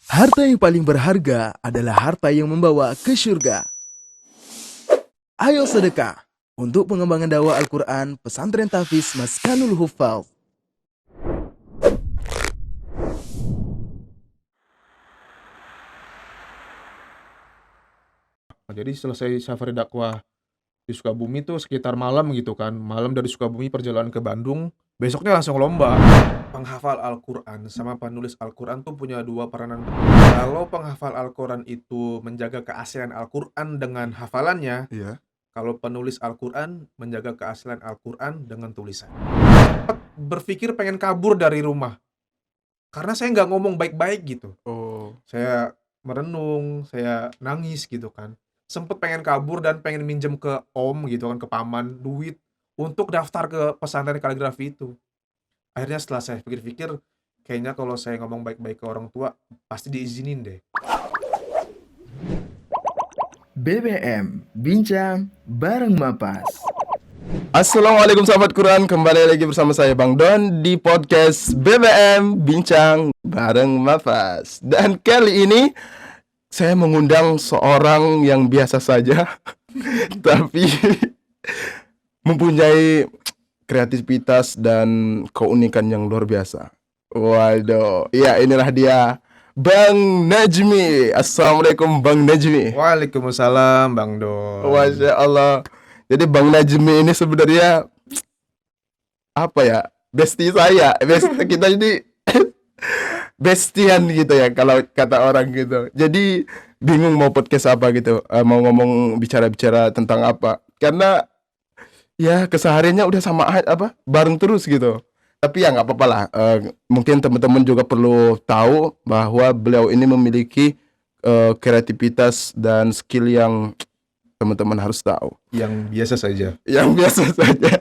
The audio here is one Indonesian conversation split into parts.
Harta yang paling berharga adalah harta yang membawa ke surga. Ayo sedekah untuk pengembangan dakwah Al-Quran Pesantren Tahfiz Maskanul Huffaz. Jadi selesai safari dakwah di Sukabumi tuh sekitar malam gitu kan. Malam dari Sukabumi perjalanan ke Bandung, besoknya langsung lomba. Penghafal Al-Quran sama penulis Al-Quran tuh punya dua peranan penting. Kalau penghafal Al-Quran itu menjaga keaslian Al-Quran dengan hafalannya, Iya. kalau penulis Al-Quran menjaga keaslian Al-Quran dengan tulisan. Berpikir pengen kabur dari rumah, karena saya nggak ngomong baik-baik gitu. Oh. Saya merenung, saya nangis gitu kan. Sempet pengen kabur dan pengen minjem ke om gitu kan, ke paman, duit untuk daftar ke pesantren kaligrafi itu. Akhirnya setelah saya pikir-pikir, kayaknya kalau saya ngomong baik-baik ke orang tua, pasti diizinin deh. BBM Bincang bareng Mapas. Assalamualaikum sahabat Quran, kembali lagi bersama saya Bang Don di podcast BBM Bincang bareng Mafas. Dan kali ini saya mengundang seorang yang biasa saja tapi mempunyai kreativitas dan keunikan yang luar biasa. Waduh, ya inilah dia, Bang Najmi. Assalamualaikum Bang Najmi. Waalaikumsalam Bang Don. Masya Allah. Jadi Bang Najmi ini sebenarnya apa ya? Bestie saya. Kita ini bestian gitu ya kalau kata orang gitu. Jadi bingung mau podcast apa gitu. Mau ngomong bicara-bicara tentang apa. Karena ya kesehariannya udah sama apa? Bareng terus gitu. Tapi ya nggak apa-apa lah. Mungkin teman-teman juga perlu tahu bahwa beliau ini memiliki kreativitas dan skill yang teman-teman harus tahu. Yang biasa saja. Yang biasa saja.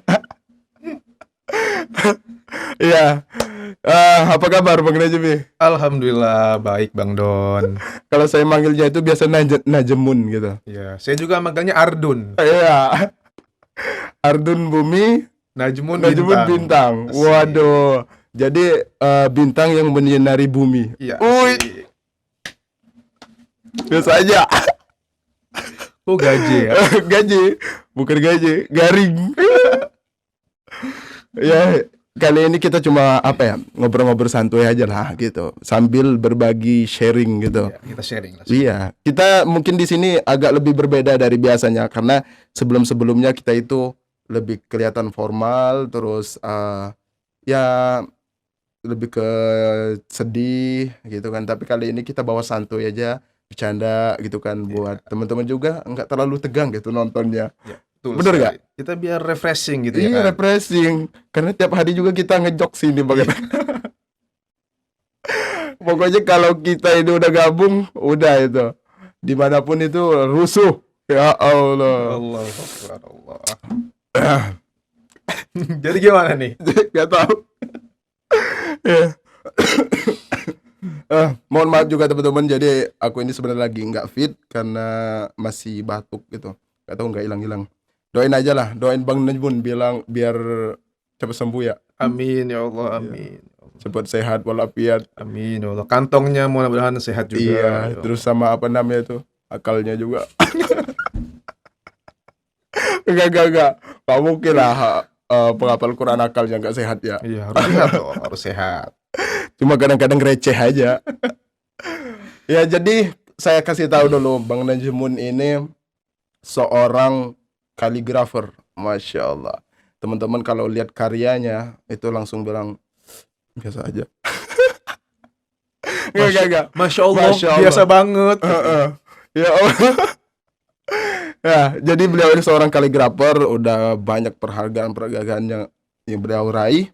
Iya. Apa kabar Bang Najmi? Alhamdulillah baik Bang Don. Kalau saya manggilnya itu biasa Najemun gitu. Ya, saya juga manggilnya Ardun. Iya. Ardun Bumi, Najmun Bintang. Asik. Waduh. Jadi bintang yang menyinari bumi. Iya. Uy. asik. Biasa aja. Oh gaji ya. Gaji, bukan gaji, garing. Ya, kali ini kita cuma apa ya, ngobrol-ngobrol santuy aja lah gitu, sambil berbagi sharing gitu. Ya, kita sharing lah. Iya, kita mungkin di sini agak lebih berbeda dari biasanya karena sebelum-sebelumnya kita itu lebih kelihatan formal, terus ya lebih ke sedih gitu kan. Tapi kali ini kita bawa santuy aja, bercanda gitu kan, buat teman-teman juga nggak terlalu tegang gitu nontonnya. Ya, betul. Bener sekali. nggak? Kita biar refreshing gitu ya Iya, kan. refreshing. Karena tiap hari juga kita ngejok sini bagaimana. Pokoknya kalau kita ini udah gabung, udah itu. Dimanapun itu rusuh. Ya Allah. Allah Akbar, Allah. Jadi gimana nih? Gak tahu. Ya. Mohon maaf juga teman-teman. Jadi aku ini sebenarnya lagi nggak fit karena masih batuk gitu. Gak tahu nggak hilang-hilang. Doain aja lah. Doain Bang Najmun bilang biar cepat sembuh ya. Amin ya Allah, amin. Cepat sehat walafiat. Amin ya Allah. Kantongnya mudah-mudahan sehat juga. Iya, ya Allah. terus sama apa namanya tuh? Akalnya juga. Enggak. Gak mungkin lah penghafal Quran akalnya gak sehat ya. Iya, harus sehat dong, harus sehat. Cuma kadang-kadang receh aja. Ya, jadi saya kasih tahu dulu, Bang Najmun ini seorang kaligrafer. Masya Allah. Teman-teman kalau lihat karyanya itu langsung bilang biasa aja. Enggak. Masya Allah, Masya Allah. biasa banget. Ya Allah. Ya, jadi beliau ini seorang kaligrafer, udah banyak penghargaan yang beliau raih.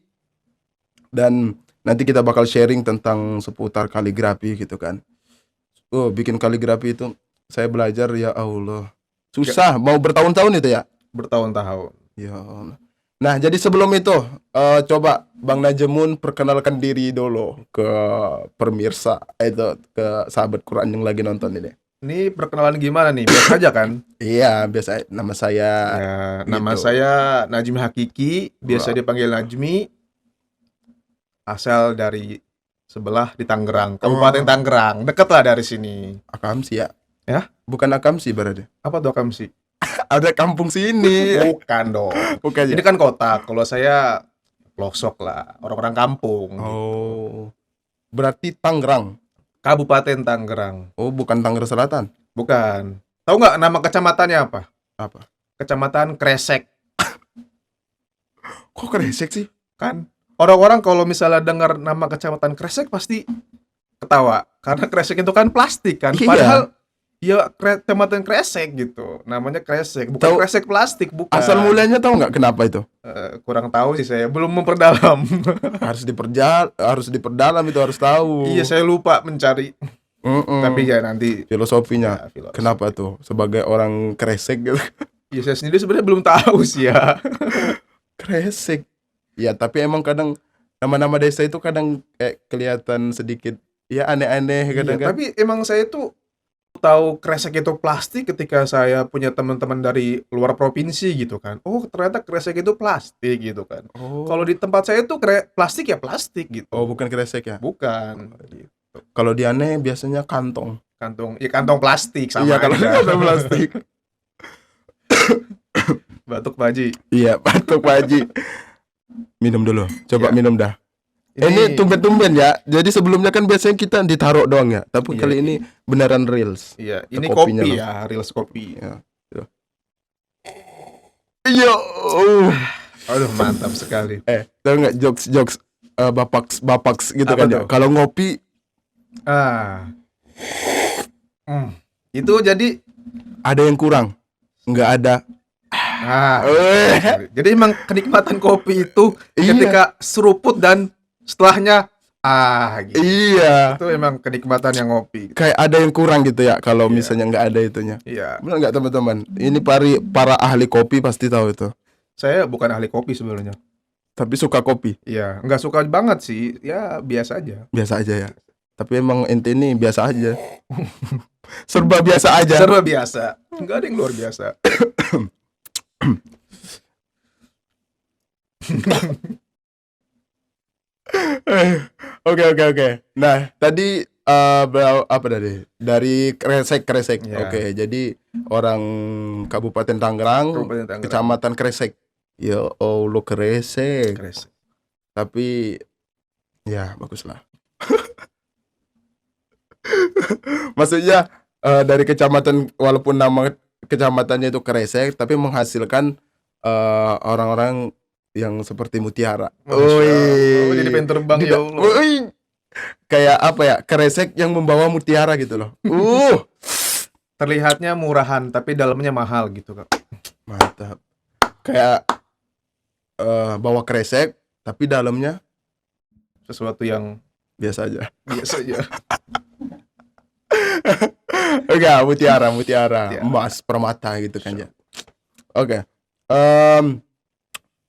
Dan nanti kita bakal sharing tentang seputar kaligrafi gitu kan. Bikin kaligrafi itu saya belajar ya Allah. Susah, mau bertahun-tahun itu ya? Bertahun-tahun. Ya Allah. Nah, jadi sebelum itu coba Bang Najmun perkenalkan diri dulu ke pemirsa itu, ke sahabat Quran yang lagi nonton ini. Ini perkenalan gimana nih? Biasa aja kan? Iya, biasa nama saya. Ya, nama gitu. saya Najmi Hakiki, biasa dipanggil Najmi. Asal dari sebelah di Tangerang, Kabupaten Tangerang, deket lah dari sini. Akamsi ya? Ya? Bukan Akamsi berarti. Apa tuh Akamsi? Ada kampung sini. Bukan dong. Bukan ya? Ini kan kota, kalau saya pelosok lah, orang-orang kampung. Oh. Berarti Tangerang. Kabupaten Tangerang. Oh, bukan Tangerang Selatan. Bukan. Tahu nggak nama kecamatannya apa? Apa? Kecamatan Kresek. Kok Kresek sih? Kan orang-orang kalau misalnya dengar nama kecamatan Kresek pasti ketawa karena Kresek itu kan plastik kan. Iya. Padahal ya kecamatan Kresek gitu. Namanya Kresek, bukan Tahu- Kresek plastik, bukan. Asal mulanya tahu nggak kenapa itu? Kurang tahu sih, saya belum memperdalam. Harus diperdalam itu, harus tahu. Iya, saya lupa mencari. Mm-mm. Tapi ya nanti Filosofinya. ya, filosofi. Kenapa tuh? Sebagai orang Kresek gitu. Ya saya sendiri sebenarnya belum tahu sih ya. Kresek. Ya, tapi emang kadang nama-nama desa itu kadang kayak kelihatan sedikit ya aneh-aneh kadang Iya, kan. tapi emang saya tuh tahu Kresek itu plastik ketika saya punya teman-teman dari luar provinsi gitu kan. Oh, ternyata Kresek itu plastik gitu kan. Oh. Kalau di tempat saya tuh plastik ya plastik gitu. Oh, bukan Kresek ya. Bukan. Gitu. Kalau di aneh biasanya kantong. Kantong plastik sama Iya, kalau aja. kantong plastik. Batuk Pak Haji. Iya, batuk Pak Haji. Minum dulu. Coba Iya. minum dah. Ini tumben-tumben ya. Jadi sebelumnya kan biasanya kita ditaruh doang ya. Tapi Iya. kali ini beneran reels. Iya, ini kopinya kopi loh. ya, Reels kopi. Iya. Aduh, mantap sekali. Tahu nggak jokes bapaks gitu Apa kan ya. tuh? Kalau ngopi Ah. Itu jadi ada yang kurang. Nggak ada. jadi emang kenikmatan kopi itu Iya. ketika seruput dan setelahnya gitu. Iya. Itu emang kenikmatan yang ngopi. Kayak ada yang kurang gitu ya kalau Iya. misalnya nggak ada itunya. Iya. Benar nggak teman-teman? Ini para ahli kopi pasti tahu itu. Saya bukan ahli kopi sebenarnya. Tapi suka kopi. Iya, nggak suka banget sih. Ya biasa aja. Biasa aja ya. Tapi emang ente ini biasa aja. Serba biasa aja. Serba biasa. Nggak ada yang luar biasa. Oke. Nah, tadi apa tadi? Dari Kresek. Ya. Oke, jadi orang Kabupaten Tangerang, Kabupaten Tangerang. Kecamatan Kresek. Ya Allah, Kresek. Kresek. Tapi ya baguslah. Maksudnya dari kecamatan, walaupun nama kecamatannya itu Kresek, tapi menghasilkan orang-orang yang seperti mutiara. Masya Allah. Jadi pengen terbang ya Allah. Woi. Kayak apa ya? Kresek yang membawa mutiara gitu loh. Terlihatnya murahan tapi dalamnya mahal gitu, Kak. Mantap. Kayak bawa kresek tapi dalamnya Sesuatu yang biasa aja. biasa aja. Enggak, mutiara, Mutiara. emas, permata gitu kan ya. Oke.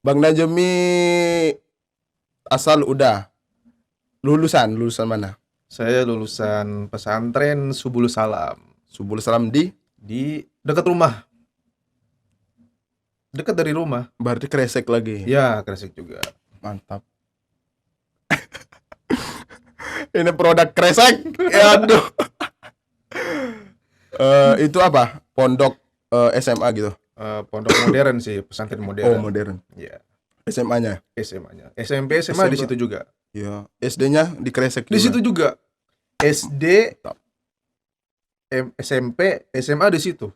Bang Najmi asal udah lulusan mana? Saya lulusan pesantren Subul Salam Subul Salam di dekat rumah. Dekat dari rumah. berarti Kresek lagi. Ya, Kresek juga. Mantap. Ini produk Kresek. Ya, aduh. Itu apa? Pondok SMA gitu. Pondok modern sih, pesantren modern. Oh, modern. Iya, SMA-nya. SMA-nya. SMP, SMA di SMP. situ juga. Ya, SD-nya di Kresek Di juga. situ juga. SD, Mantap. SMP, SMA di situ.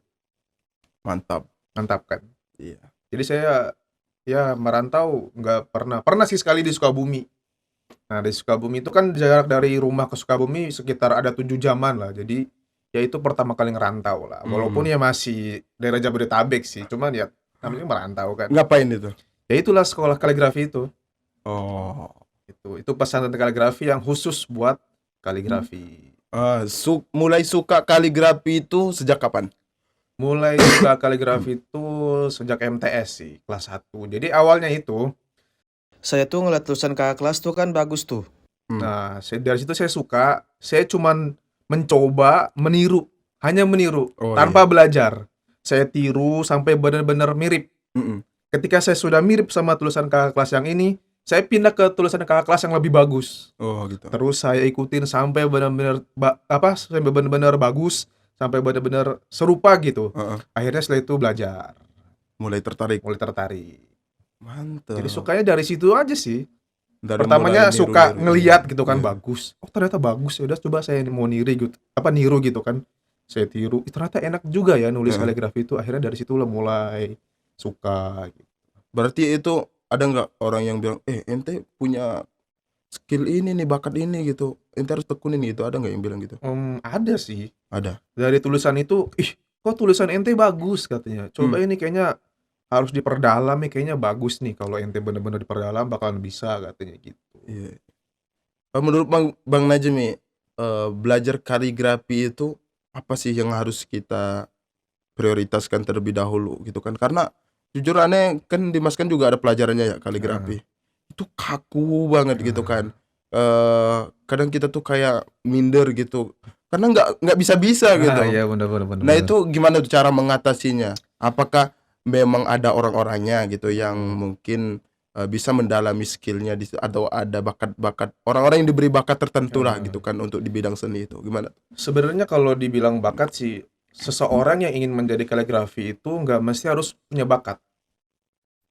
Mantap. Mantap kan? Iya. Jadi saya ya merantau nggak pernah sih sekali di Sukabumi. Nah, di Sukabumi itu kan jarak dari rumah ke Sukabumi sekitar ada 7 jaman lah. Jadi ya itu pertama kali ngerantau lah. Walaupun ya masih daerah Jabodetabek sih, cuman ya namanya merantau kan. Ngapain itu? Ya itulah sekolah kaligrafi itu. Oh. Itu pesantren kaligrafi yang khusus buat kaligrafi. Mulai suka kaligrafi itu sejak kapan? Mulai suka kaligrafi itu sejak MTS sih, kelas 1. Jadi awalnya itu, Saya tuh ngeliat tulisan kakak kelas tuh kan bagus tuh. nah dari situ saya suka, saya cuman mencoba meniru, hanya meniru, Oh, tanpa belajar. Saya tiru sampai benar-benar mirip. Mm-mm. Ketika saya sudah mirip sama tulisan kakak kelas yang ini, saya pindah ke tulisan kakak kelas yang lebih bagus. Oh gitu. Terus saya ikutin sampai benar-benar sampai benar-benar bagus, sampai benar-benar serupa gitu. Heeh. Akhirnya setelah itu belajar, Mulai tertarik. mulai tertarik. Mantap. Jadi sukanya dari situ aja sih. Dari Pertamanya mulai suka niru-niru. ngelihat gitu kan Iya. bagus. Oh ternyata bagus, ya udah coba saya mau niru gitu kan. Saya tiru, ternyata enak juga ya nulis Heeh. kaligrafi itu. Akhirnya dari situ lah mulai suka gitu. Berarti itu ada nggak orang yang bilang, ente punya skill ini nih, bakat ini gitu, ente harus tekunin gitu, ada nggak yang bilang gitu? Ada sih. Ada. Dari tulisan itu, ih kok tulisan ente bagus katanya. Coba ini kayaknya harus diperdalam nih, kayaknya bagus nih kalau ente bener-bener diperdalam bakalan bisa katanya gitu. Iya. Menurut Bang Najmi, belajar kaligrafi itu apa sih yang harus kita prioritaskan terlebih dahulu gitu kan? Karena jujur aneh kan Dimas kan juga ada pelajarannya ya kaligrafi. Itu kaku banget gitu kan. Kadang kita tuh kayak minder gitu. Karena nggak bisa-bisa gitu. Iya bener. Nah itu gimana tuh cara mengatasinya? Apakah memang ada orang-orangnya gitu yang mungkin bisa mendalami skillnya atau ada bakat-bakat orang-orang yang diberi bakat tertentu lah gitu kan untuk di bidang seni itu gimana? Sebenarnya kalau dibilang bakat sih, seseorang yang ingin menjadi kaligrafi itu nggak mesti harus punya bakat.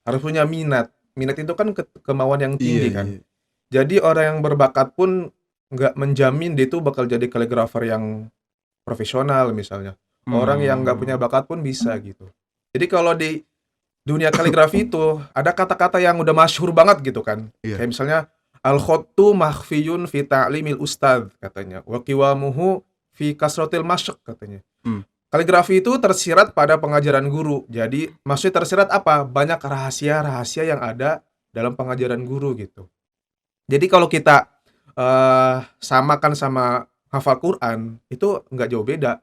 Harus punya minat. Minat itu kan kemauan yang tinggi Iya, kan. iya. Jadi orang yang berbakat pun nggak menjamin dia itu bakal jadi kaligrafer yang profesional misalnya. Orang yang nggak punya bakat pun bisa gitu. Jadi kalau di dunia kaligrafi itu ada kata-kata yang udah masyhur banget gitu kan. Iya. Kayak misalnya al-khattu makhfiyun fi ta'limil ustadz katanya. Wa qiwamuhu fi kasratil masyq katanya. Kaligrafi itu tersirat pada pengajaran guru. Jadi maksudnya tersirat apa? Banyak rahasia-rahasia yang ada dalam pengajaran guru gitu. Jadi kalau kita samakan sama hafal Quran, itu nggak jauh beda.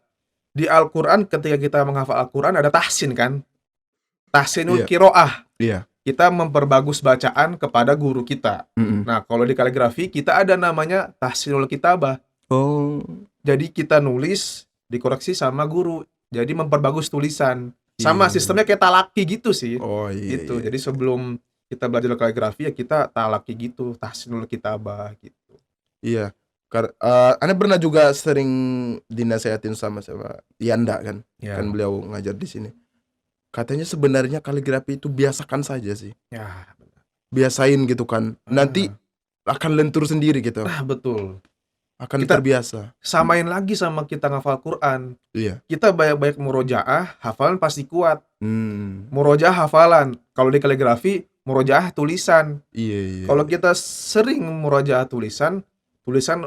Di Al-Quran ketika kita menghafal Al-Quran ada tahsin kan? Tahsinul Iya. Qiro'ah. Iya. Kita memperbagus bacaan kepada guru kita. Nah, kalau di kaligrafi kita ada namanya tahsinul kitabah. Oh. Jadi kita nulis dikoreksi sama guru. Jadi memperbagus tulisan. Sama Iya. sistemnya kayak talaki gitu sih. Oh iya. Gitu. Iya. Jadi sebelum kita belajar kaligrafi ya kita talaki gitu, tahsinul kitabah gitu. Iya. Anda pernah juga sering dinasehatin sama Yanda kan? Ya. Kan beliau ngajar di sini. Katanya sebenarnya kaligrafi itu biasakan saja sih. Ya, Biasain gitu kan. Nanti akan lentur sendiri gitu. betul. Akan Kita- terbiasa. Samain lagi sama kita ngafal Quran. Iya. Kita banyak-banyak murojaah, hafalan pasti kuat. Hmm. Murojaah hafalan. Kalau di kaligrafi, murojaah tulisan. Iya, iya. Kalau kita sering murojaah tulisan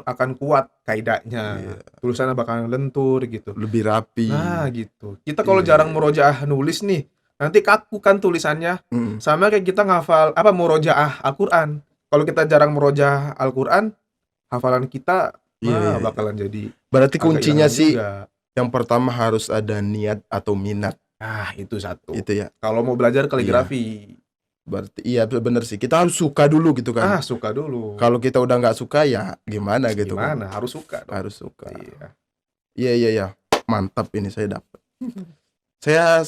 akan kuat kaidahnya. Iya. Tulisannya bakalan lentur gitu. Lebih rapi. Nah, gitu. Kita kalau Iya, jarang iya. murojaah nulis nih, nanti kaku kan tulisannya. Mm. Sama kayak kita ngafal murojaah Al-Qur'an. Kalau kita jarang murojaah Al-Qur'an, hafalan kita Iya, iya. bakalan jadi Berarti agak kuncinya hilang sih juga. yang pertama harus ada niat atau minat Ah, itu satu. gitu ya. Kalau mau belajar kaligrafi, Berarti iya bener sih. Kita harus suka dulu gitu kan. suka dulu. Kalau kita udah nggak suka ya gimana gitu kan. Gimana? Harus suka dong. Harus suka. Iya. Iya, iya, iya. Mantap ini saya dapat. Saya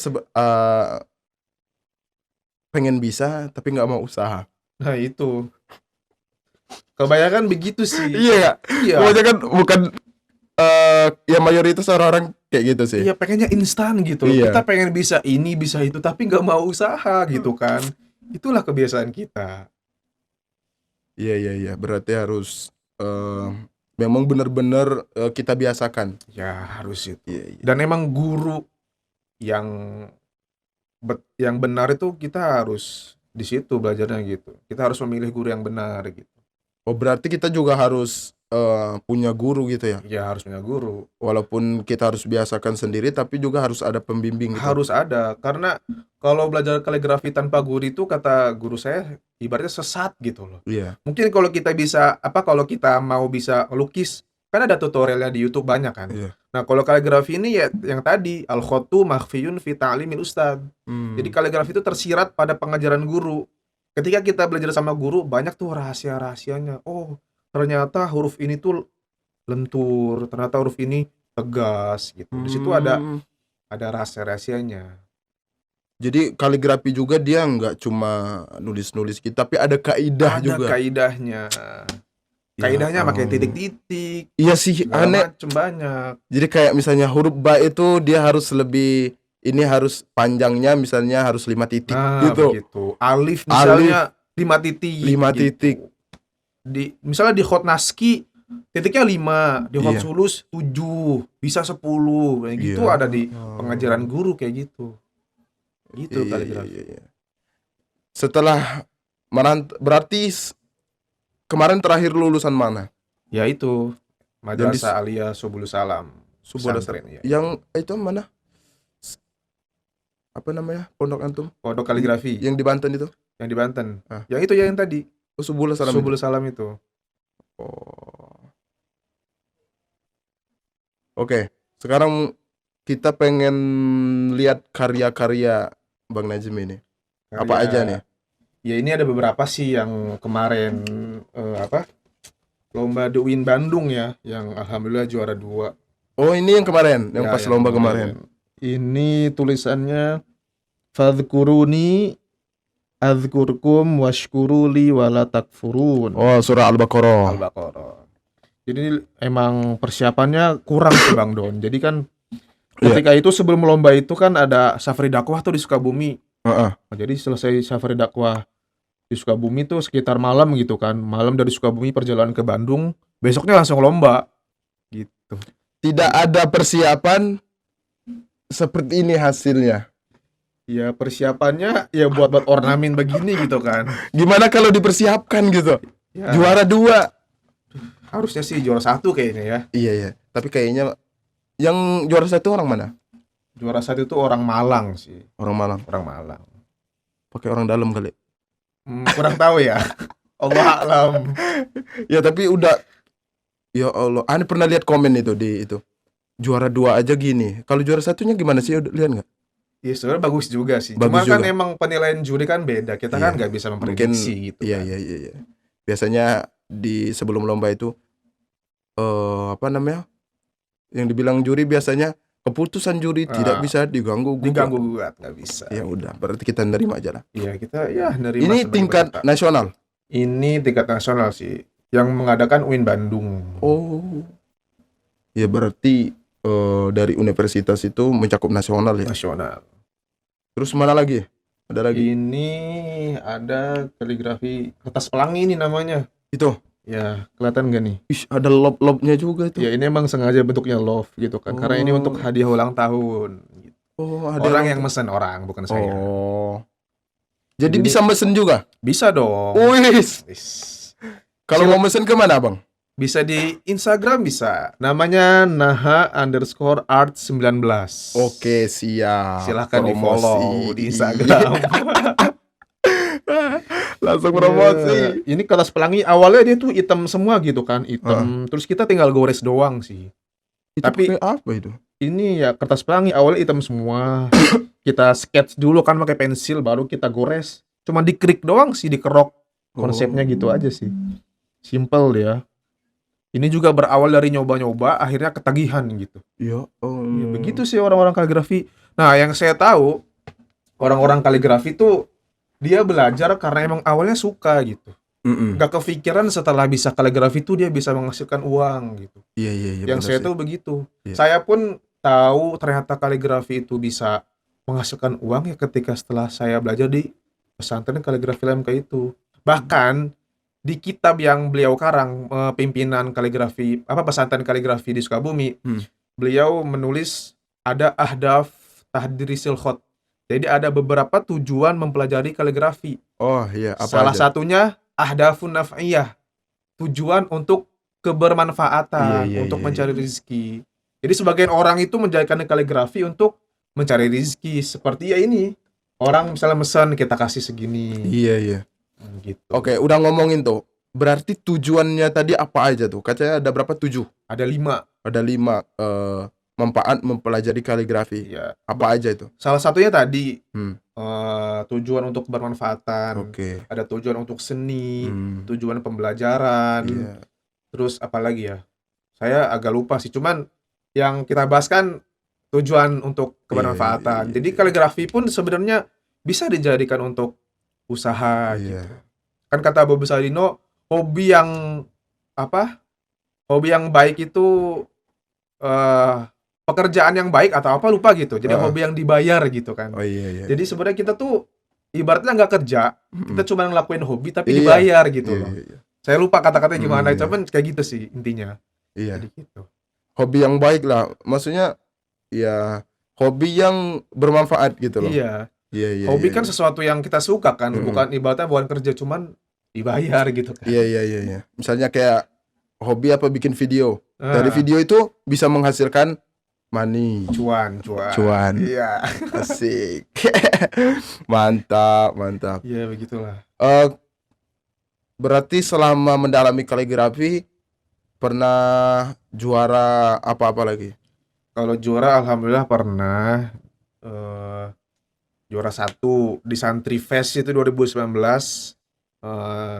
pengen bisa tapi nggak mau usaha. Nah, itu. Kebanyakan begitu sih. Iya ya. Iya. Pokoknya kan bukan ya mayoritas orang-orang kayak gitu sih. Iya, pengennya instan gitu. Iya. Kita pengen bisa ini, bisa itu, tapi nggak mau usaha gitu kan. Itulah kebiasaan kita. Iya, iya, iya. Berarti harus memang benar-benar kita biasakan. Ya, harus itu. Iya, iya. Dan emang guru yang benar itu kita harus di situ belajarnya gitu. Kita harus memilih guru yang benar gitu. Oh, berarti kita juga harus punya guru gitu ya. Ya, harus punya guru. Walaupun kita harus biasakan sendiri tapi juga harus ada pembimbing gitu. Harus ada, karena kalau belajar kaligrafi tanpa guru itu kata guru saya ibaratnya sesat gitu loh. Iya. Mungkin kalau kita bisa kalau kita mau bisa lukis, kan ada tutorialnya di YouTube banyak kan. Iya. Nah, kalau kaligrafi ini ya yang tadi al-khattu makhfiyun fi ta'limil ustad. Jadi kaligrafi itu tersirat pada pengajaran guru. Ketika kita belajar sama guru, banyak tuh rahasia-rahasianya. Oh, ternyata huruf ini tuh lentur, ternyata huruf ini tegas gitu. Di situ ada rahasia-rahasianya. Jadi kaligrafi juga dia nggak cuma nulis-nulis gitu, tapi ada kaidah Ada juga. kaidahnya. Ya Kaidahnya pakai Allah. titik-titik, Iya sih, segala aneh. macem banyak. Jadi kayak misalnya huruf ba itu dia harus lebih, ini harus panjangnya misalnya harus 5 titik Nah, gitu. begitu. Alif misalnya 5 titik. 5 gitu. titik. Misalnya di hot naski titiknya 5, di hot Iya. sulus 7, bisa 10. Kayak gitu Iya. ada di pengajaran guru kayak gitu. Gitu kaligrafi. Iya. Setelah berarti kemarin terakhir lulusan mana? Ya itu Dan Madrasah Aliyah Subulus Salam. Subulus Pesantren, ya. Yang itu mana? Apa namanya? Pondok antum? Pondok kaligrafi Yang di Banten itu? yang di Banten. Ah. Yang itu ya yang tadi. Oh, Subulus Salam itu? Subulus Salam itu. Oh. Oke, sekarang kita pengen lihat karya-karya Bang Najim ini. Apa Karya- aja nih? Ya ini ada beberapa sih yang kemarin Lomba The Win Bandung ya, yang alhamdulillah juara 2. Oh, ini yang kemarin, yang Ya, pas lomba kemarin. Ini tulisannya Fadhkuruni adzkurkum washkuruli wala takfurun. Oh, surah Al-Baqarah. Al-Baqarah. Jadi emang persiapannya kurang sih Bang Don. Jadi kan Iya. ketika itu sebelum lomba itu kan ada safari dakwah tuh di Sukabumi. Heeh. Nah, jadi selesai safari dakwah di Sukabumi tuh sekitar malam gitu kan. Malam dari Sukabumi perjalanan ke Bandung, besoknya langsung lomba. Gitu. Tidak ada persiapan seperti ini hasilnya. Ya persiapannya ya buat ornamen begini gitu kan. Gimana kalau dipersiapkan gitu? Ya, Juara 2. harusnya sih juara 1 kayaknya ya. Iya. Tapi kayaknya yang juara 1 orang mana? Juara 1 itu orang Malang sih. Orang Malang. Orang Malang. Pakai orang dalam kali. Kurang tahu ya. Allah alam. Ya tapi udah. Ya Allah, Ane pernah lihat komen itu di itu. Juara 2 aja gini. Kalau juara 1-nya gimana sih? Udah lihat nggak? Ya sebenarnya bagus juga sih. Bagus Cuma kan juga. emang penilaian juri kan beda. Kita kan Iya. nggak bisa Mungkin memprediksi gitu iya, kan. iya. Biasanya di sebelum lomba itu apa namanya? Yang dibilang juri biasanya keputusan juri tidak bisa diganggu. Diganggu gugat nggak bisa. Ya udah, berarti kita nerima aja lah. Iya kita ya nerima. Ini sebagai tingkat peserta. nasional. Ini tingkat nasional sih. Yang mengadakan UIN Bandung. Oh. Ya berarti dari universitas itu mencakup nasional ya. Nasional. Terus mana lagi? Ada lagi? Ini ada kaligrafi kertas pelangi ini namanya. Itu. Ya, kelihatan gak nih? Ih, ada lob-lobnya juga itu. Ya, ini emang sengaja bentuknya love gitu kan. Karena ini Oh. untuk hadiah ulang tahun. Oh, ada Orang yang mesen orang, bukan saya. Oh. Jadi Jadi- bisa mesen juga? Bisa dong. Wis. Wis. Kalau mau mesen kemana, Bang? Bisa di Instagram bisa. Namanya naha_art19. Oke, siap. Silahkan di Promosi. follow di Instagram. Langsung promosi. Ini kertas pelangi awalnya dia tuh hitam semua gitu kan, hitam. Terus kita tinggal gores doang sih. Itu Tapi- pakai apa itu? Ini ya kertas pelangi awalnya hitam semua. Kita sketch dulu kan pakai pensil, baru kita gores. Cuma dikrik doang sih, dikerok. Konsepnya gitu aja sih. Simple ya. Ini juga berawal dari nyoba-nyoba, akhirnya ketagihan gitu. Ya, Ya, begitu sih orang-orang kaligrafi. Nah, yang saya tahu, orang-orang kaligrafi tuh dia belajar karena emang awalnya suka gitu. Gak kepikiran setelah bisa kaligrafi tuh dia bisa menghasilkan uang gitu. Iya. Yang benar saya sih. tahu begitu. Iya. Saya pun tahu ternyata kaligrafi itu bisa menghasilkan uang ya ketika setelah saya belajar di pesantren kaligrafi LMK itu. Bahkan di kitab yang beliau karang, pimpinan kaligrafi pesantren kaligrafi di Sukabumi, beliau menulis ada ahdaf tahdirisil khot. Jadi ada beberapa tujuan mempelajari kaligrafi. Oh, iya, apa Salah aja? satunya ahdafun naf'iyah. Tujuan untuk kebermanfaatan, Iya, untuk iya, mencari rezeki. Jadi sebagian orang itu menjadikan kaligrafi untuk mencari rezeki. Seperti ya ini. Orang misalnya mesen kita kasih segini. Iya. Gitu. Oke, udah ngomongin tuh. Berarti tujuannya tadi apa aja tuh? Katanya ada berapa? 7. Ada 5. Ada 5 manfaat mempelajari kaligrafi. Ya. Apa aja itu? Salah satunya tadi Hmm. tujuan untuk bermanfaatan. Oke. Ada tujuan untuk seni, Hmm. tujuan pembelajaran. Iya. Terus apa lagi ya? Saya agak lupa sih. Cuman yang kita bahas kan tujuan untuk kebermanfaatan. Iya. Jadi kaligrafi pun sebenarnya bisa dijadikan untuk usaha gitu. Iya. Kan kata Bob Sadino, hobi yang apa? Hobi yang baik itu eh pekerjaan yang baik atau apa lupa gitu. Jadi Heeh. hobi yang dibayar gitu kan. Oh iya. Jadi sebenarnya kita tuh ibaratnya nggak kerja, kita Mm-mm. cuma ngelakuin hobi tapi Iya. dibayar gitu loh. Iya. Saya lupa kata-katanya gimana, Iya. cuman kayak gitu sih intinya. Iya. Jadi gitu. Hobi yang baik lah. Maksudnya ya hobi yang bermanfaat gitu loh. Iya. Iya. Hobi kan sesuatu yang kita suka kan, Mm-mm. bukan ibaratnya bukan kerja cuman dibayar gitu kan. Iya. Misalnya kayak hobi apa bikin video. Ah, Dari video itu bisa menghasilkan money. cuan. Cuan. Iya. Asik. Mantap. Iya begitulah. Berarti selama mendalami kaligrafi pernah juara apa-apa lagi? Kalau juara alhamdulillah pernah eh, juara 1 di Santri Fest itu 2019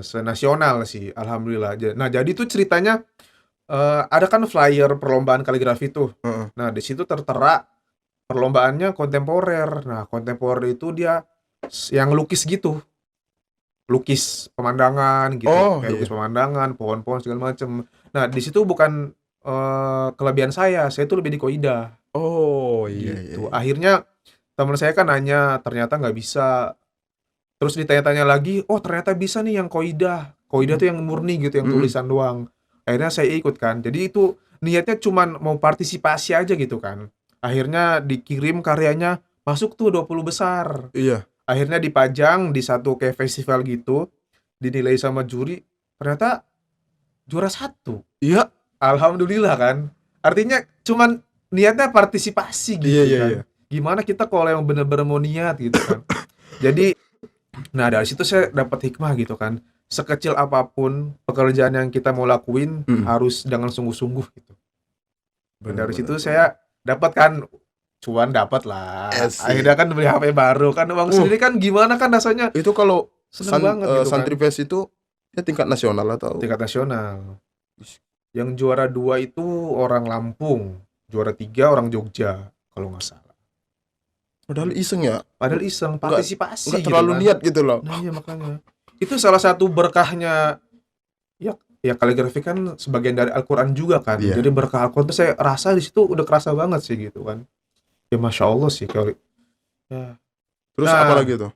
senasional sih alhamdulillah. Nah, jadi tuh ceritanya ada kan flyer perlombaan kaligrafi tuh. Heeh. Nah, di situ tertera perlombaannya kontemporer. Nah, kontemporer itu dia yang lukis gitu. Lukis pemandangan gitu. Oh, Kayak iya. lukis pemandangan, pohon-pohon segala macem. Nah, di situ bukan kelebihan saya tuh lebih di koida Oh gitu. Akhirnya teman saya kan nanya, ternyata nggak bisa. Terus ditanya-tanya lagi, oh ternyata bisa nih yang koida. Koida tuh yang murni gitu, yang Mm-mm. tulisan doang. Akhirnya saya ikut kan. Jadi itu niatnya cuman mau partisipasi aja gitu kan. Akhirnya dikirim karyanya, masuk tuh 20 besar. Iya. Akhirnya dipajang di satu kayak festival gitu, dinilai sama juri, ternyata juara 1. Iya. Alhamdulillah kan. Artinya cuman niatnya partisipasi gitu kan. Iya. Gimana kita kalau yang bener-bener mau niat gitu kan. Jadi, nah dari situ saya dapat hikmah gitu kan. Sekecil apapun pekerjaan yang kita mau lakuin harus dengan sungguh-sungguh gitu. Dan dari situ saya dapat kan cuan, dapat lah. Asik. Akhirnya kan beli HP baru kan, uang sendiri kan gimana kan rasanya. Itu kalau Seneng banget gitu kan. Santri Fest itu ya tingkat nasional atau Tingkat nasional. Yang juara 2 itu orang Lampung, juara 3 orang Jogja kalau nggak salah. padahal iseng ya? Padahal iseng, partisipasi Nggak gitu terlalu kan. niat gitu loh. Nah iya makanya. Itu salah satu berkahnya ya kaligrafi kan sebagian dari Al-Qur'an juga kan. Iya. Jadi berkah Al-Qur'an tuh saya rasa di situ udah kerasa banget sih gitu kan. Ya Masya Allah sih kalau ya. Terus Nah. apa lagi tuh?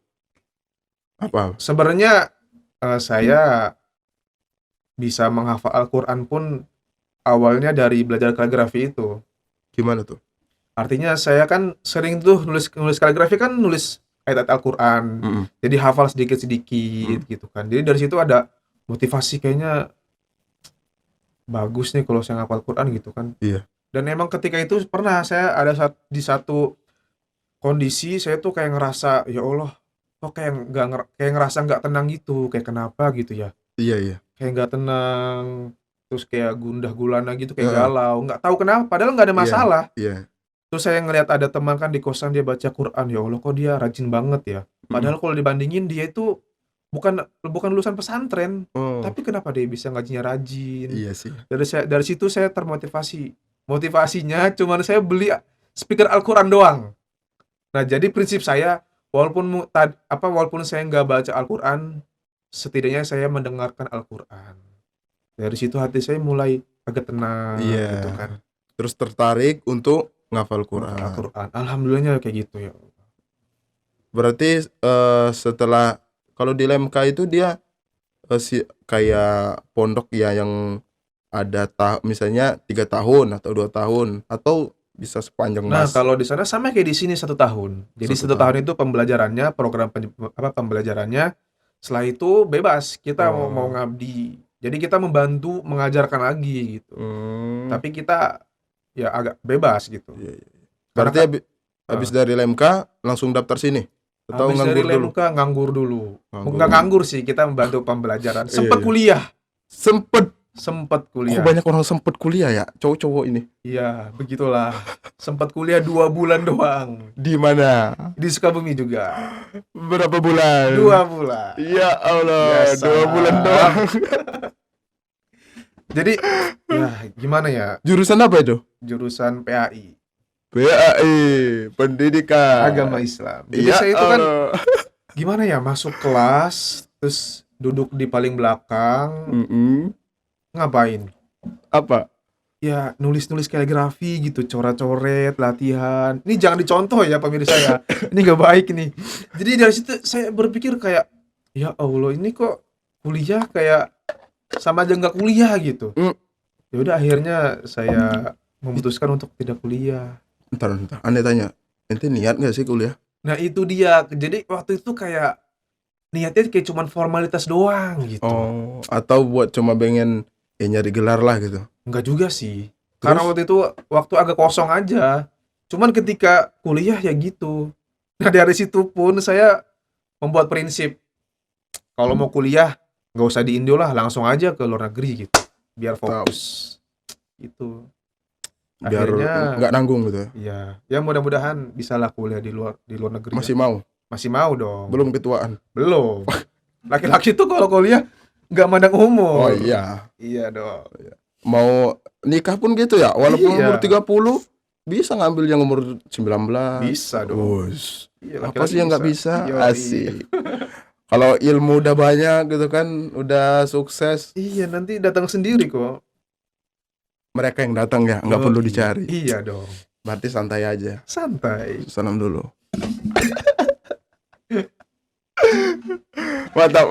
Apa? Sebenarnya saya bisa menghafal Al-Qur'an pun awalnya dari belajar kaligrafi itu. Gimana tuh? Artinya saya kan sering tuh nulis kaligrafi kan nulis ayat-ayat Al-Qur'an. Mm-mm. Jadi hafal sedikit-sedikit gitu kan. Jadi dari situ ada motivasi kayaknya bagus nih kalau saya ngapal Quran gitu kan. Iya. Dan emang ketika itu pernah saya ada di satu kondisi saya tuh kayak ngerasa ya Allah, kok kayak ngerasa nggak tenang gitu, kayak kenapa gitu ya. Iya. Kayak nggak tenang, terus kayak gundah gulana gitu, kayak Heeh. galau, nggak tahu kenapa, padahal nggak ada masalah. Iya. Terus saya ngelihat ada teman kan di kosan dia baca Quran, ya Allah kok dia rajin banget ya. Padahal kalau dibandingin dia itu bukan lulusan pesantren, Oh. tapi kenapa dia bisa ngajinya rajin? Iya sih. Dari situ saya termotivasi. Motivasinya cuman saya beli speaker Al-Quran doang. Nah, jadi prinsip saya walaupun saya nggak baca Al-Quran, setidaknya saya mendengarkan Al-Quran. Dari situ hati saya mulai agak tenang Iya. gitu kan. Terus tertarik untuk ngafal Quran. Al-Quran. Alhamdulillahnya kayak gitu ya. Berarti setelah kalau di LMK itu dia kayak pondok ya yang ada misalnya 3 tahun atau 2 tahun atau bisa sepanjang Nah, mas. kalau di sana sama kayak di sini 1 tahun. Jadi 1 1 tahun itu pembelajarannya, program pembelajarannya. Setelah itu bebas, kita Oh. mau ngabdi. Jadi kita membantu mengajarkan lagi gitu. Tapi kita ya agak bebas gitu. Iya. Karena Berarti kan- habis dari LMK langsung daftar sini atau habis nganggur dari dulu? LMK nganggur dulu. Nganggur. Enggak nganggur sih, kita membantu pembelajaran. Sempet Iya. kuliah, Sempet. sempet Kok kuliah. banyak orang sempet kuliah ya? Cowok-cowok ini. Iya, begitulah. Sempet kuliah 2 bulan doang. Di mana? Di Sukabumi juga. Berapa bulan? 2 bulan. Ya Allah, Biasa. 2 bulan doang. Jadi ya gimana ya? Jurusan apa itu? Jurusan PAI. PAI, pendidikan. agama Islam. Jadi Ya saya itu kan Allah. gimana ya, masuk kelas terus duduk di paling belakang, Mm-mm. ngapain? Apa? Ya nulis-nulis kaligrafi gitu, coret-coret, latihan. Ini jangan dicontoh ya pemirsa ya. Ini nggak baik nih. Jadi dari situ saya berpikir kayak, ya Allah ini kok kuliah kayak sama aja nggak kuliah gitu. Mm. Ya udah akhirnya saya memutuskan untuk tidak kuliah. Ntar. Anda tanya, ente niat nggak sih kuliah? Nah itu dia. Jadi waktu itu kayak niatnya kayak cuman formalitas doang gitu. Oh, atau buat cuma pengen nyari gelar lah gitu. Enggak juga sih. Terus? Karena waktu itu waktu agak kosong aja. Cuman ketika kuliah ya gitu. Nah dari situ pun saya membuat prinsip. Kalau mau kuliah nggak usah di Indo lah, langsung aja ke luar negeri gitu. Biar fokus. Gitu. Biar Akhirnya nggak nanggung gitu. ya mudah-mudahan bisalah kuliah di luar negeri. Masih ya. mau? Masih mau dong. Belum ketuaan? Belum. Laki-laki tuh kalau kuliah nggak mandang umur. Oh iya. Iya dong. Mau nikah pun gitu ya, walaupun Iya. umur 30 bisa ngambil yang umur 19. Bisa dong. Wush. Iya, Apa sih yang nggak bisa? Yoi. Asik. Kalau ilmu udah banyak gitu kan, udah sukses, Iya, nanti datang sendiri kok. mereka yang datang ya, nggak perlu Yoi. dicari. Iya dong. Berarti santai aja. Santai. Salam dulu. Mantap.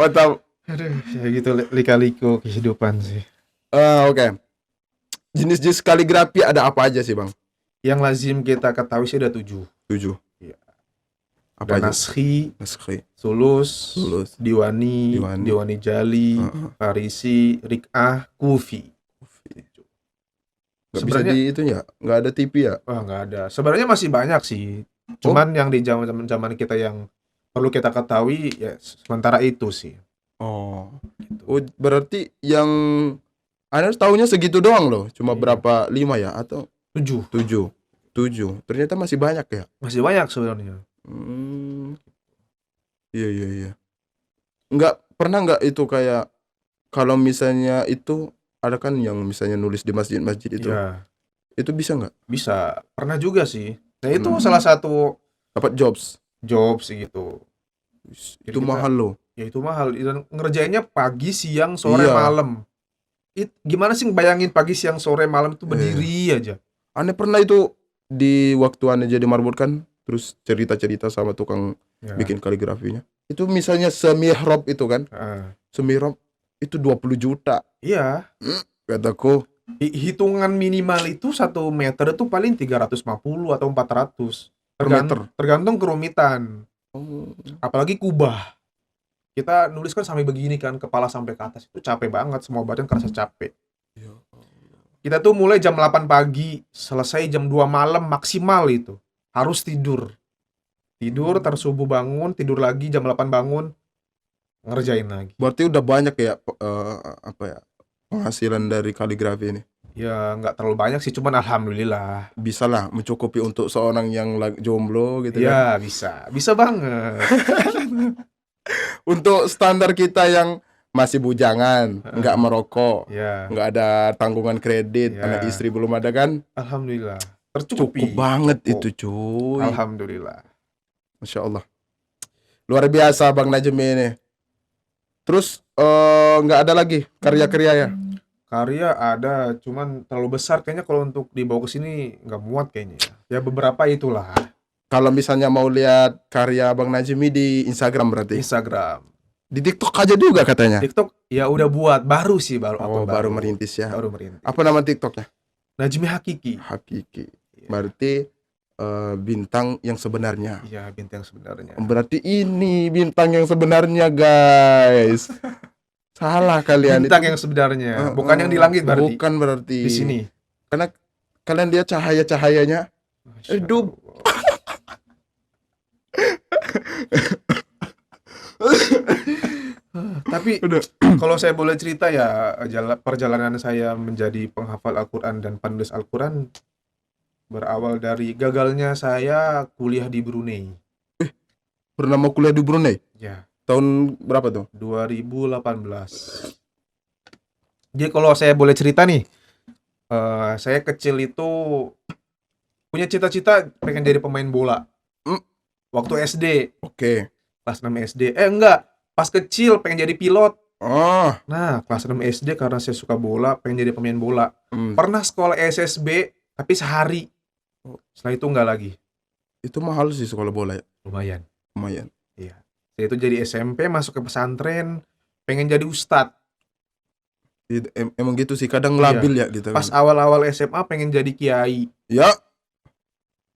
Aduh, ya gitu lika-liku kehidupan sih. Oke. Jenis-jenis kaligrafi ada apa aja sih, Bang? Yang lazim kita ketahui sih ada 7. 7. Iya. Apa Ada aja? Naskhi, Naskhi. Sulus, Sulus. Diwani, Diwani. Diwani Jali, Heeh. Farisi, Rik'ah, Kufi. Nggak bisa Sebenarnya- di itu ya? Nggak ada TV ya? Wah, nggak ada. Sebenarnya masih banyak sih. Cuman yang di zaman kita yang perlu kita ketahui ya sementara itu sih. Oh, berarti yang Anda tahunya segitu doang loh. Cuma Iya. berapa? 5 ya? Atau 7. 7? Ternyata masih banyak ya? Masih banyak sebenarnya. Iya. Pernah nggak itu kayak kalau misalnya itu ada kan yang misalnya nulis di masjid-masjid itu. Iya, Itu bisa nggak? bisa. Pernah juga sih. Nah, itu Hmm. salah satu Dapat jobs? job sih gitu. Itu kita- mahal loh. Ya itu mahal. Dan ngerjainnya pagi, siang, sore, Iya. malam. Gimana sih bayangin pagi, siang, sore, malam itu berdiri aja. Aneh pernah itu di waktu Anda jadi marbot kan, terus cerita-cerita sama tukang Ya. bikin kaligrafinya. Itu misalnya semihrab itu kan, Ah. semihrab itu 20 juta. Iya. Kataku, Hitungan minimal itu 1 meter itu paling 350 atau 400. Per meter? Tergantung kerumitan. Apalagi kubah. Kita nulis kan sampai begini kan, kepala sampai ke atas. Itu capek banget, semua badan kerasa capek. Kita tuh mulai jam 8 pagi, selesai jam 2 malam maksimal itu. Harus tidur. Tidur, tersubuh bangun, tidur lagi jam 8 bangun, ngerjain lagi. berarti udah banyak ya penghasilan dari kaligrafi ini. Ya nggak terlalu banyak sih, cuman alhamdulillah. Bisa lah mencukupi untuk seorang yang jomblo gitu kan. Ya bisa banget. Untuk standar kita yang masih bujangan, nggak merokok, Ya, nggak ada tanggungan kredit, Ya. anak istri belum ada kan, alhamdulillah. cukup Tercukupi. banget Cukup. itu cuy. Alhamdulillah. Masya Allah. Luar biasa Bang Najmi ini. Terus nggak ada lagi karya-karya ya? Karya ada, cuman terlalu besar kayaknya kalau untuk dibawa ke sini nggak muat kayaknya. Ya beberapa itulah. Kalau misalnya mau lihat karya Bang Najmi di Instagram berarti. Instagram, Di TikTok aja juga katanya. TikTok ya udah buat, baru sih baru Oh, upload baru merintis ya. Baru merintis. Apa nama TikToknya? Najmi Hakiki. Hakiki. Iya. Berarti bintang yang sebenarnya. Iya, bintang sebenarnya. Berarti ini bintang yang sebenarnya, guys. Salah kalian. Bintang Itu- yang sebenarnya, bukan yang di langit berarti. Bukan berarti. Di sini. Karena kalian lihat cahaya-cahayanya. Masya Hidup. Allah. Tapi Udah. kalau saya boleh cerita ya, perjalanan saya menjadi penghafal Al-Quran dan penulis Al-Quran berawal dari gagalnya saya kuliah di Brunei. Pernah mau kuliah di Brunei? Ya, Tahun berapa tuh? 2018. Jadi kalau saya boleh cerita nih, saya kecil itu punya cita-cita pengen jadi pemain bola. Hmm. Waktu SD, Oke. kelas 6 SD. Enggak, pas kecil pengen jadi pilot. Oh. Nah, kelas 6 SD karena saya suka bola, pengen jadi pemain bola. Hmm. Pernah sekolah SSB, tapi sehari. Setelah itu enggak lagi. Itu mahal sih sekolah bola ya. Lumayan. Lumayan. Iya. Saya itu jadi SMP, masuk ke pesantren, pengen jadi ustadz. Emang gitu sih, kadang Iya. labil ya gitu. Pas awal-awal SMA pengen jadi kiai. Ya.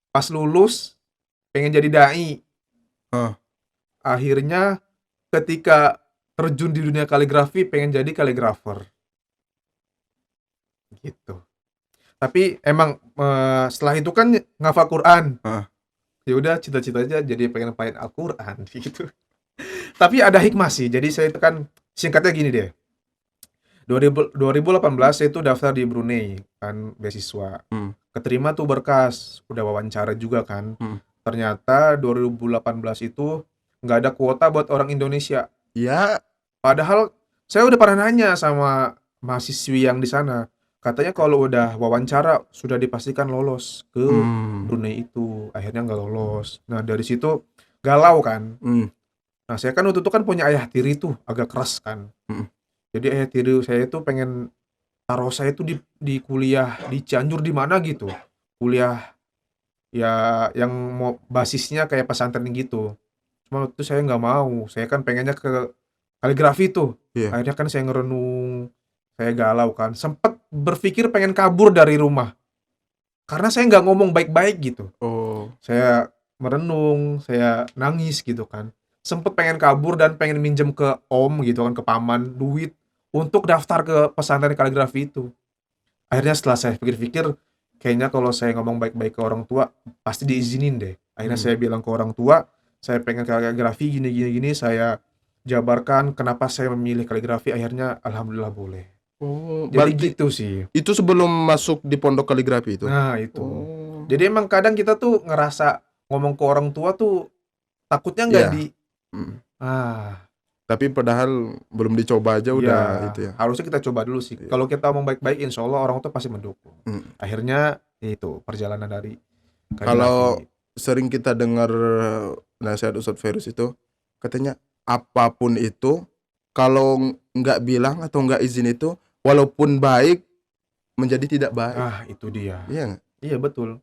Pas lulus pengen jadi dai. Ah. Akhirnya ketika terjun di dunia kaligrafi pengen jadi kaligrafer. Gitu. Tapi emang setelah itu kan ngafal Quran. Ah. Ya udah cita-citanya jadi pengen main Al-Quran gitu. Tapi ada hikmah sih. Jadi saya itu kan singkatnya gini deh. 2018 saya itu daftar di Brunei kan beasiswa. Keterima tuh berkas, udah wawancara juga kan. Ternyata 2018 itu nggak ada kuota buat orang Indonesia. Ya. Padahal saya udah pernah nanya sama mahasiswi yang di sana. Katanya kalau udah wawancara sudah dipastikan lolos ke Brunei itu. Akhirnya nggak lolos. Nah dari situ galau kan. Nah saya kan waktu itu kan punya ayah tiri tuh agak keras kan. Jadi ayah tiri saya itu pengen taruh saya itu di kuliah di Cianjur di mana gitu. Kuliah ya yang mau basisnya kayak pesantren gitu. Cuma waktu itu saya nggak mau. Saya kan pengennya ke kaligrafi tuh. Iya. Akhirnya kan saya ngerenung, saya galau kan. Sempet berpikir pengen kabur dari rumah. Karena saya nggak ngomong baik-baik gitu. Oh. Saya merenung, saya nangis gitu kan. Sempet pengen kabur dan pengen minjem ke om gitu kan, ke paman, duit untuk daftar ke pesantren kaligrafi itu. Akhirnya setelah saya pikir-pikir, kayaknya kalau saya ngomong baik-baik ke orang tua, pasti diizinin deh. Akhirnya saya bilang ke orang tua, saya pengen kaligrafi gini, saya jabarkan kenapa saya memilih kaligrafi, akhirnya alhamdulillah boleh. Oh, Jadi berarti gitu sih. itu sebelum masuk di pondok kaligrafi itu. Nah itu. Oh. Jadi emang kadang kita tuh ngerasa ngomong ke orang tua tuh takutnya nggak Iya. Tapi padahal belum dicoba aja udah itu ya. harusnya kita coba dulu sih. Iya. Kalau kita ngomong baik-baik, insya Allah orang tua pasti mendukung. Akhirnya itu perjalanan dari Kalau kaligrafi. sering kita dengar nasihat Ustadz Ferus itu, katanya apapun itu kalau nggak bilang atau nggak izin itu, walaupun baik menjadi tidak baik. Ah itu dia. Iya nggak? Iya betul.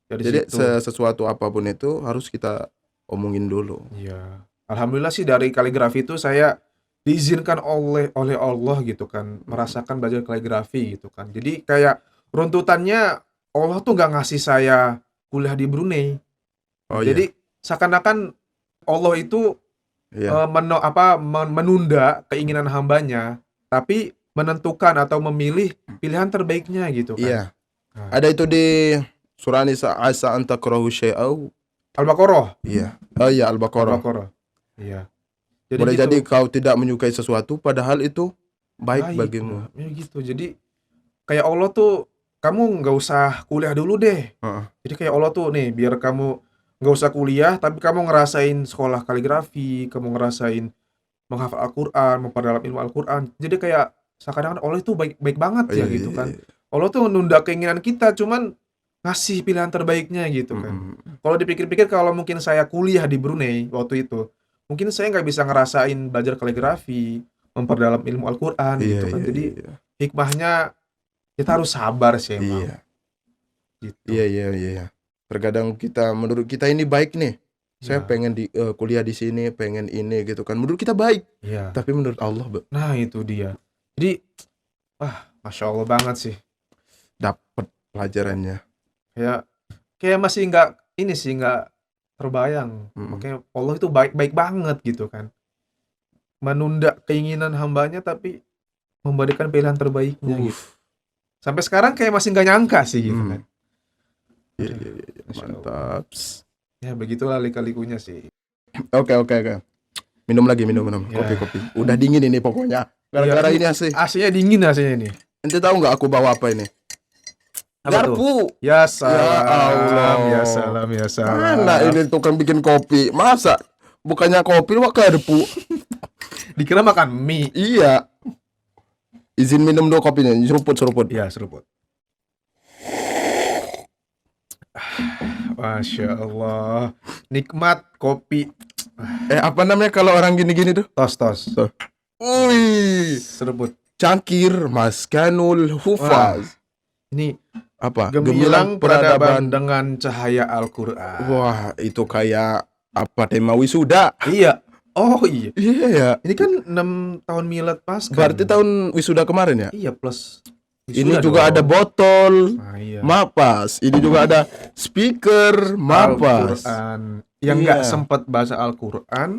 Dari Jadi situ. sesuatu apapun itu harus kita omongin dulu. Iya. Alhamdulillah sih dari kaligrafi itu saya diizinkan oleh Allah gitu kan, merasakan belajar kaligrafi gitu kan. Jadi kayak runtutannya Allah tuh nggak ngasih saya kuliah di Brunei. Oh Jadi seakan-akan Allah itu iya. menunda keinginan hambanya, tapi menentukan atau memilih pilihan terbaiknya gitu kan. Iya. Nah. Ada itu di surah Nisa, asa an takrahu syai'au. Al-Baqarah. Iya. Oh iya, Al-Baqarah. Al-Baqarah. Iya. Boleh gitu. jadi kau tidak menyukai sesuatu padahal itu baik bagimu. Ya gitu. Jadi kayak Allah tuh kamu nggak usah kuliah dulu deh. Jadi kayak Allah tuh nih biar kamu nggak usah kuliah tapi kamu ngerasain sekolah kaligrafi, kamu ngerasain menghafal Al-Quran, memperdalam ilmu Al-Quran. Jadi kayak seakan-akan Allah itu baik banget ya gitu kan. Allah tuh nunda keinginan kita cuman ngasih pilihan terbaiknya gitu kan. Kalau dipikir-pikir kalau mungkin saya kuliah di Brunei waktu itu, mungkin saya nggak bisa ngerasain belajar kaligrafi, memperdalam ilmu Al-Quran gitu kan. Jadi hikmahnya kita harus sabar sih emang. Iya. Gitu. Iya. Terkadang menurut kita ini baik nih. Saya pengen kuliah di sini, pengen ini gitu kan. Menurut kita baik. Iya. Tapi menurut Allah, nah itu dia. Jadi Masya Allah banget sih. dapat pelajarannya. Kayak masih nggak terbayang. Makanya Allah itu baik banget gitu kan. Menunda keinginan hambanya tapi memberikan pilihan terbaiknya gitu. Sampai sekarang kayak masih nggak nyangka sih gitu kan. Iya. Mantap. Ya begitulah lika-likunya sih. Oke. Minum lagi. Kopi. Udah dingin ini pokoknya. Gara-gara ini AC-nya dingin ini. Ente tahu nggak aku bawa apa ini? Apa Garpu. tuh? Ya salam. Ya Allah. Ya salam. Mana ini tukang bikin kopi? Masa bukannya kopi wah garpu? Dikira makan mie. Iya. Izin minum dulu kopinya. Seruput. Iya, seruput. Masya Allah. Nikmat kopi. Apa namanya kalau orang gini-gini tuh? Tos. Wih, Serbut. cangkir Maskanul Hufaz. Ini Apa? gemilang peradaban dengan cahaya Al-Quran. Wah, itu kayak apa tema wisuda? Iya. Oh iya. Iya ya. Ini kan 6 tahun milad pas kan? Berarti tahun wisuda kemarin ya? Iya plus. Ini Wisuda juga dong. ada botol Nah, iya. mapas. Ini juga ada speaker mapas. Al-Quran. Yang Iya. nggak sempat baca Al-Quran,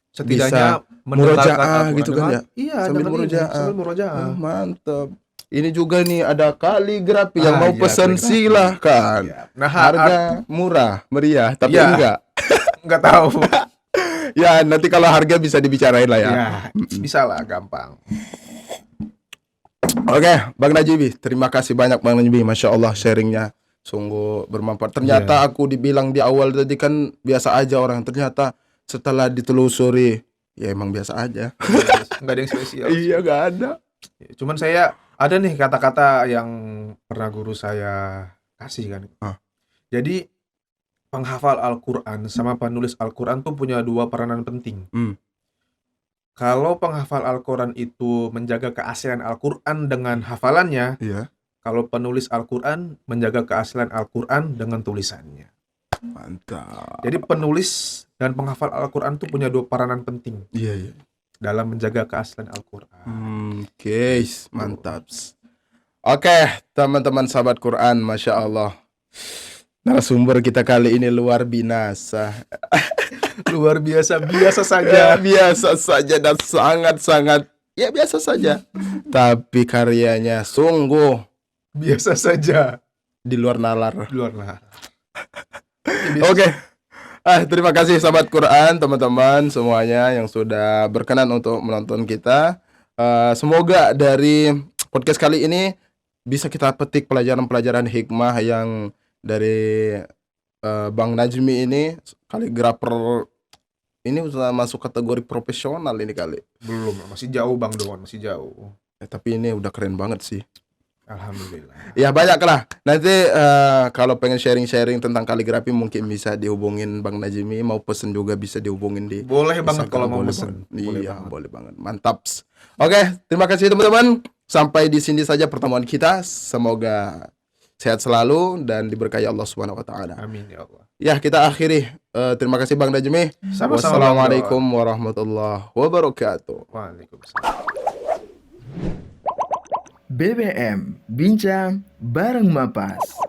setidaknya Bisa mendengarkan murojaah Al-Quran gitu kan ya? Iya, Sambil dengan ini, murojaah. sambil murojaah. Oh, mantap. Ini juga nih ada kaligrafi yang mau iya, pesan kaligrafi. silahkan. Iya. Nah, Harga murah, meriah, tapi Iya. enggak. nggak tahu. Ya, nanti kalau harga bisa dibicarain lah ya. Ya, bisa lah, gampang. Oke, Bang Najibi, terima kasih banyak Bang Najibi. Masya Allah sharingnya sungguh bermanfaat. Ternyata aku dibilang di awal tadi kan biasa aja orang. Ternyata setelah ditelusuri, ya emang biasa aja. Nggak ada yang spesial. Iya, nggak ada. Cuman saya ada nih kata-kata yang pernah guru saya kasih kan. Jadi penghafal Al-Quran sama penulis Al-Quran tuh punya dua peranan penting. Kalau penghafal Al-Quran itu menjaga keaslian Al-Quran dengan hafalannya, Iya, kalau penulis Al-Quran menjaga keaslian Al-Quran dengan tulisannya. mantap. Jadi penulis dan penghafal Al-Quran tuh punya dua peranan penting Iya, iya. dalam menjaga keaslian Al-Quran. Oke, mantap. Oke, teman-teman sahabat Quran, Masya Allah. Narasumber kita kali ini luar binasa. Luar biasa, biasa Ya, saja. biasa saja dan sangat-sangat ya biasa saja. Tapi karyanya sungguh Biasa saja. di luar nalar. Luar lah. Oke. Terima kasih sahabat Quran, teman-teman semuanya yang sudah berkenan untuk menonton kita. Semoga dari podcast kali ini bisa kita petik pelajaran-pelajaran hikmah yang dari Bang Najmi ini, kaligrafer ini sudah masuk kategori profesional ini kali. Belum, masih jauh Bang Doan, masih jauh. Tapi ini udah keren banget sih. Alhamdulillah. Ya banyak lah. Nanti kalau pengen sharing-sharing tentang kaligrafi mungkin bisa dihubungin Bang Najmi. Mau pesen juga bisa dihubungin di Boleh banget Instagram, kalau mau boleh pesen. banget. Boleh Iya, banget. boleh banget. Mantap. Oke, terima kasih teman-teman. Sampai di sini saja pertemuan kita. Semoga sehat selalu dan diberkahi Allah Subhanahu wa taala. Amin ya Allah. Ya, kita akhiri. Terima kasih Bang Najmi. Sama-sama, Wassalamualaikum warahmatullahi wabarakatuh. Waalaikumsalam. BBM Bincang Bareng Mapas.